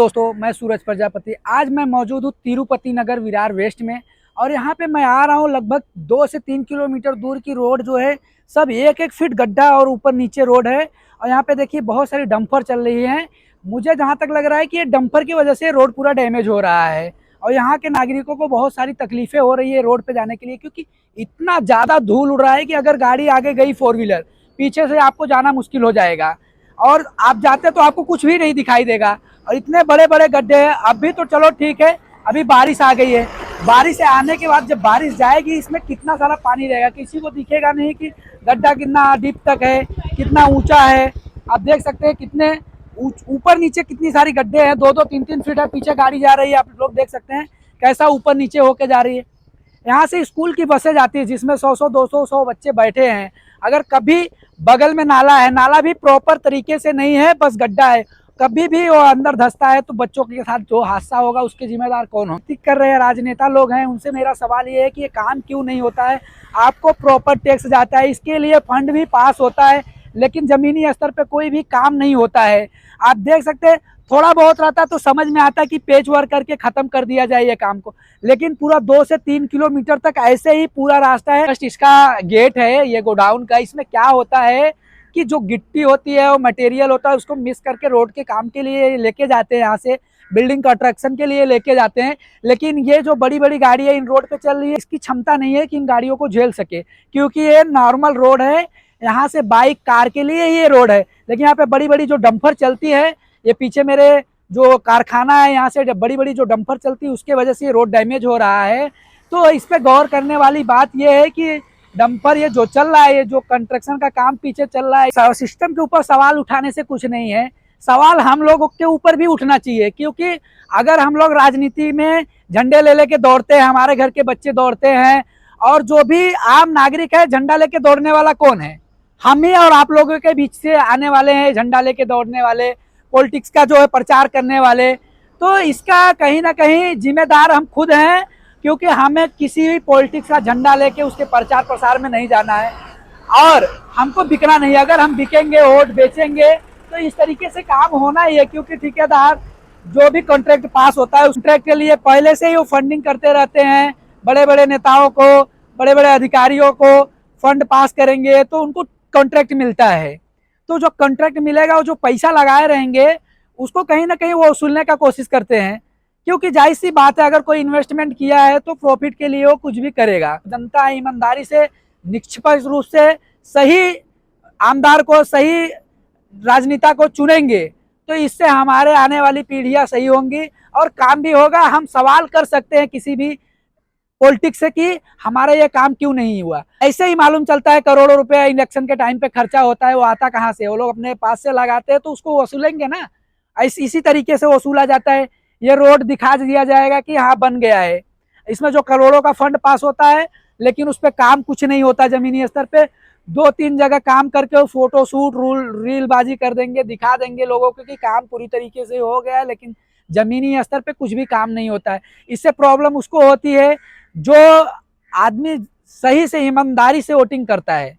दोस्तों, मैं सूरज प्रजापति। आज मैं मौजूद हूँ तिरुपति नगर विरार वेस्ट में। और यहाँ पे मैं आ रहा हूँ, लगभग 2 से 3 किलोमीटर दूर की रोड जो है सब एक एक फीट गड्ढा और ऊपर नीचे रोड है। और यहाँ पे देखिए बहुत सारी डंपर चल रही हैं। मुझे जहाँ तक लग रहा है कि ये डंपर की वजह से रोड पूरा डैमेज हो रहा है। और यहाँ के नागरिकों को बहुत सारी तकलीफें हो रही है रोड पे जाने के लिए, क्योंकि इतना ज़्यादा धूल उड़ रहा है कि अगर गाड़ी आगे गई 4 व्हीलर, पीछे से आपको जाना मुश्किल हो जाएगा। और आप जाते तो आपको कुछ भी नहीं दिखाई देगा। और इतने बड़े बड़े गड्ढे हैं। अभी तो चलो ठीक है, अभी बारिश आ गई है। बारिश से आने के बाद जब बारिश जाएगी, इसमें कितना सारा पानी रहेगा, किसी को दिखेगा नहीं कि गड्ढा कितना डीप तक है, कितना ऊंचा है। आप देख सकते हैं कितने ऊपर नीचे कितनी सारी गड्ढे हैं। 2-2, 3-3 फीट है। पीछे गाड़ी जा रही है, आप लोग देख सकते हैं कैसा ऊपर नीचे होके जा रही है। यहाँ से स्कूल की बसें जाती है जिसमें 100-100, 200 बच्चे बैठे हैं। अगर कभी बगल में नाला है, नाला भी प्रॉपर तरीके से नहीं है, बस गड्ढा है, कभी भी वो अंदर धंसता है तो बच्चों के साथ जो हादसा होगा उसके जिम्मेदार कौन हो? कर रहे हैं राजनेता लोग हैं, उनसे मेरा सवाल ये है कि ये काम क्यों नहीं होता है। आपको प्रॉपर टैक्स जाता है, इसके लिए फंड भी पास होता है, लेकिन जमीनी स्तर पे कोई भी काम नहीं होता है। आप देख सकते हैं, थोड़ा बहुत रहता तो समझ में आता कि पेच वर्क करके खत्म कर दिया जाए ये काम को, लेकिन पूरा 2 से 3 किलोमीटर तक ऐसे ही पूरा रास्ता है। जस्ट इसका गेट है ये गोडाउन का। इसमें क्या होता है कि जो गिट्टी होती है, वो मटेरियल होता है, उसको मिक्स करके रोड के काम के लिए लेके जाते हैं, यहाँ से बिल्डिंग कंस्ट्रक्शन के लिए लेके जाते हैं। लेकिन ये जो बड़ी बड़ी गाड़ी है इन रोड पे चल रही है, इसकी क्षमता नहीं है कि इन गाड़ियों को झेल सके, क्योंकि ये नॉर्मल रोड है। यहाँ से बाइक कार के लिए ये रोड है, लेकिन यहाँ पे बड़ी बड़ी जो डंपर चलती है, ये पीछे मेरे जो कारखाना है, यहाँ से बड़ी बड़ी जो डंपर चलती है, उसके वजह से ये रोड डैमेज हो रहा है। तो इस पे गौर करने वाली बात ये है कि डंपर ये जो चल रहा है, ये जो कंस्ट्रक्शन का काम पीछे चल रहा है, सिस्टम के ऊपर सवाल उठाने से कुछ नहीं है। सवाल हम लोगों के ऊपर भी उठना चाहिए, क्योंकि अगर हम लोग राजनीति में झंडे ले लेके दौड़ते हैं, हमारे घर के बच्चे दौड़ते हैं, और जो भी आम नागरिक है, झंडा लेके दौड़ने वाला कौन है? हम ही और आप लोगों के बीच से आने वाले हैं झंडा लेके दौड़ने वाले, पॉलिटिक्स का जो है प्रचार करने वाले। तो इसका कहीं ना कहीं जिम्मेदार हम खुद हैं, क्योंकि हमें किसी भी पॉलिटिक्स का झंडा लेके उसके प्रचार प्रसार में नहीं जाना है, और हमको बिकना नहीं। अगर हम बिकेंगे, वोट बेचेंगे, तो इस तरीके से काम होना ही है, क्योंकि ठेकेदार जो भी कॉन्ट्रैक्ट पास होता है, उस कॉन्ट्रैक्ट के लिए पहले से ही वो फंडिंग करते रहते हैं। बड़े बड़े नेताओं को, बड़े बड़े अधिकारियों को फंड पास करेंगे तो उनको कॉन्ट्रैक्ट मिलता है। तो जो कॉन्ट्रैक्ट मिलेगा, वो जो पैसा लगाए रहेंगे, उसको कहीं ना कहीं वो वसूलने का कोशिश करते हैं, क्योंकि जाहिर सी बात है, अगर कोई इन्वेस्टमेंट किया है तो प्रॉफिट के लिए वो कुछ भी करेगा। जनता ईमानदारी से, निष्पक्ष रूप से सही आमदार को, सही राजनेता को चुनेंगे, तो इससे हमारे आने वाली पीढ़ियां सही होंगी और काम भी होगा। हम सवाल कर सकते हैं किसी भी पॉलिटिक्स से कि हमारा ये काम क्यों नहीं हुआ। ऐसे ही मालूम चलता है करोड़ों रुपए इलेक्शन के टाइम पे खर्चा होता है, वो आता कहाँ से? वो लोग अपने पास से लगाते हैं तो उसको वसूलेंगे ना। इसी तरीके से वसूला जाता है। ये रोड दिखा दिया जाएगा कि हाँ बन गया है, इसमें जो करोड़ों का फंड पास होता है, लेकिन उस पर काम कुछ नहीं होता। जमीनी स्तर पे 2-3 जगह काम करके फोटो शूट, रीलबाजी कर देंगे, दिखा देंगे लोगों को कि काम पूरी तरीके से हो गया है, लेकिन जमीनी स्तर पे कुछ भी काम नहीं होता है। इससे प्रॉब्लम उसको होती है जो आदमी सही से ईमानदारी से वोटिंग करता है,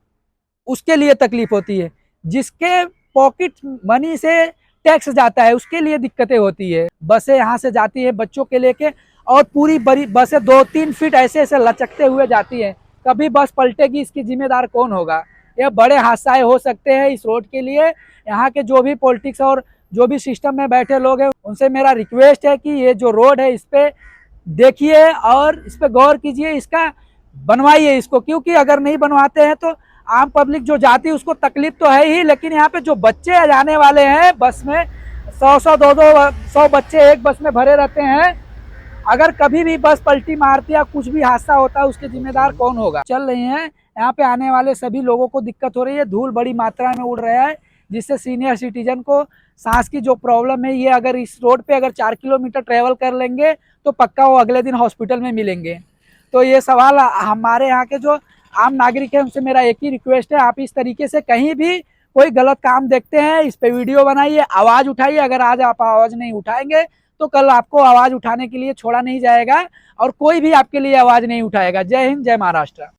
उसके लिए तकलीफ होती है। जिसके पॉकेट मनी से टैक्स जाता है, उसके लिए दिक्कतें होती है। बसें यहाँ से जाती है बच्चों के लेके, और पूरी बड़ी बसें 2-3 फीट ऐसे ऐसे लचकते हुए जाती है। कभी बस पलटेगी, इसकी जिम्मेदार कौन होगा? ये बड़े हादसे हो सकते हैं इस रोड के लिए। यहाँ के जो भी पॉलिटिक्स और जो भी सिस्टम में बैठे लोग हैं, उनसे मेरा रिक्वेस्ट है कि ये जो रोड है, इस पे देखिए और इस पे गौर कीजिए, इसका बनवाइए इसको, क्योंकि अगर नहीं बनवाते हैं तो आम पब्लिक जो जाती है उसको तकलीफ तो है ही, लेकिन यहाँ पे जो बच्चे जाने वाले हैं बस में, 100-100, 200 बच्चे एक बस में भरे रहते हैं। अगर कभी भी बस पलटी मारती या कुछ भी हादसा होता है, उसके जिम्मेदार कौन होगा? चल रही हैं, यहाँ पे आने वाले सभी लोगों को दिक्कत हो रही है। धूल बड़ी मात्रा में उड़ रहा है, जिससे सीनियर सिटीजन को सांस की जो प्रॉब्लम है, ये अगर इस रोड पे अगर 4 किलोमीटर ट्रेवल कर लेंगे तो पक्का वो अगले दिन हॉस्पिटल में मिलेंगे। तो ये सवाल हमारे यहाँ के जो आम नागरिक है, उनसे मेरा एक ही रिक्वेस्ट है, आप इस तरीके से कहीं भी कोई गलत काम देखते हैं, इस पे वीडियो बनाइए, आवाज़ उठाइए। अगर आज आप आवाज़ नहीं उठाएंगे तो कल आपको आवाज़ उठाने के लिए छोड़ा नहीं जाएगा, और कोई भी आपके लिए आवाज़ नहीं उठाएगा। जय हिंद, जय महाराष्ट्र।